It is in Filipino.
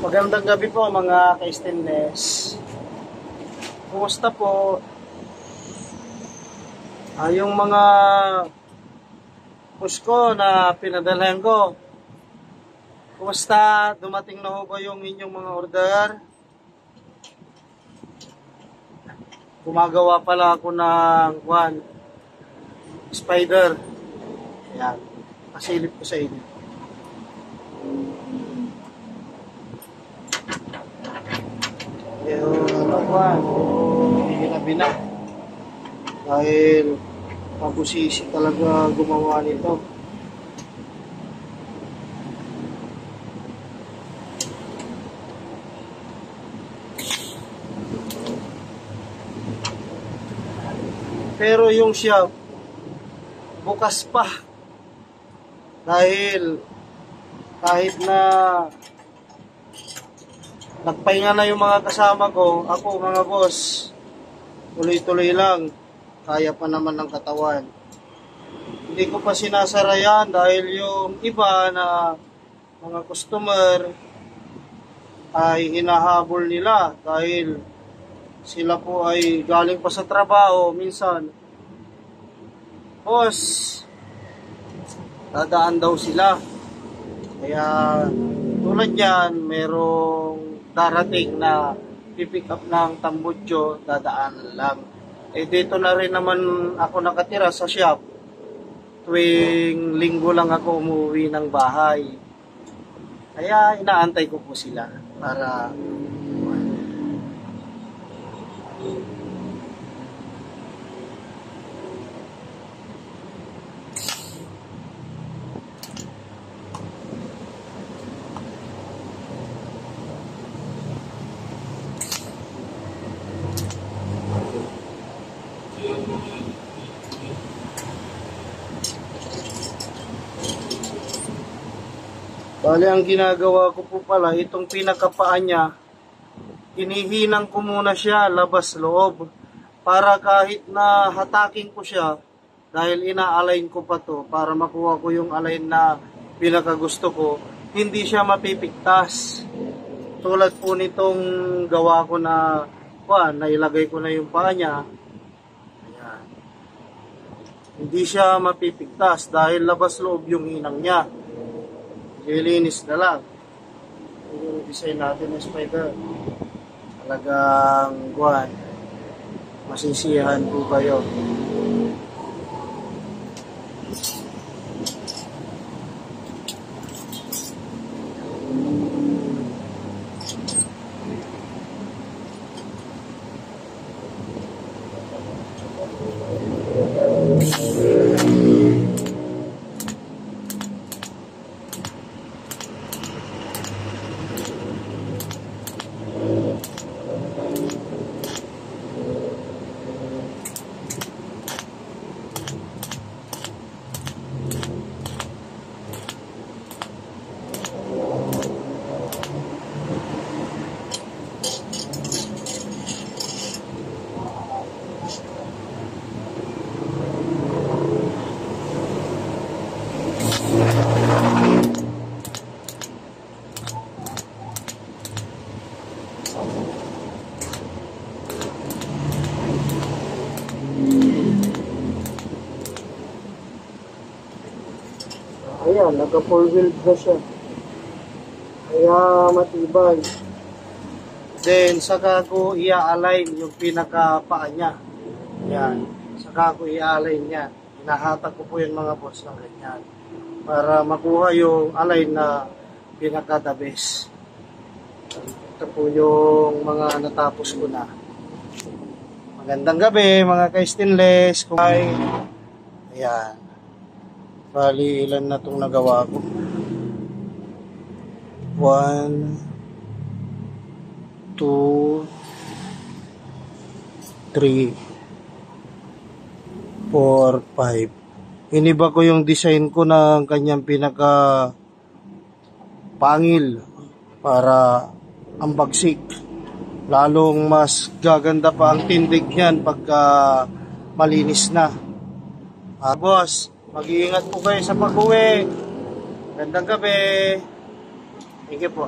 Magandang gabi po mga ka-stainless. Kumusta po? Yung mga push ko na pinadalhan ko. Kumusta? Dumating na ho ba yung inyong mga order? Gumagawa pala ako ng spider. Ayan. Pasilip ko sa inyo. Hinabi na dahil mabusisi talaga gumawa nito. Pero yung shop bukas pa dahil kahit na nagpahinga na yung mga kasama ko, ako mga boss, tuloy-tuloy lang, kaya pa naman ng katawan. Hindi ko pa sinasara yan dahil yung iba na mga customer ay hinahabol nila dahil sila po ay galing pa sa trabaho. Minsan, boss, dadaan daw sila. Kaya tulad yan, merong darating na pipick up ng Tambutso, dadaan lang. Dito na rin naman ako nakatira sa shop. Tuwing linggo lang ako umuwi ng bahay. Kaya inaantay ko po sila para bali, ang ginagawa ko po pala, itong pinakapaan niya, hinihinang ko muna siya labas-loob para kahit na hatakin ko siya, dahil ina-align ko pa to para makuha ko yung align na pinakagusto ko, hindi siya mapipiktas. Tulad po nitong gawa ko na nailagay ko na yung paa niya. Ayan. Hindi siya mapipiktas dahil labas-loob yung hinang niya. Lilinis na lang. Yung design natin ng spider. Talagang masisiyahan po kayo. Ayan, naka-4-wheel na siya. Kaya matibay. Then, saka ko i-align yung pinaka-paa niya. Ayan, saka ko i-align niya. Hinahatak ko po yung mga boss ng ganyan. Para makuha yung align na pinaka-the best. Ito po yung mga natapos ko na. Magandang gabi mga ka-stainless. Ayan. Bali, ilan na itong nagawa ko? 1, 2, 3, 4, 5. Iniba ko yung design ko ng kanyang pinaka pangil para ang bagsik. Lalong mas gaganda pa ang tindig niyan pagka malinis na. Boss, mag-iingat po kayo sa pag-uwi. Gandang gabi. Sige po.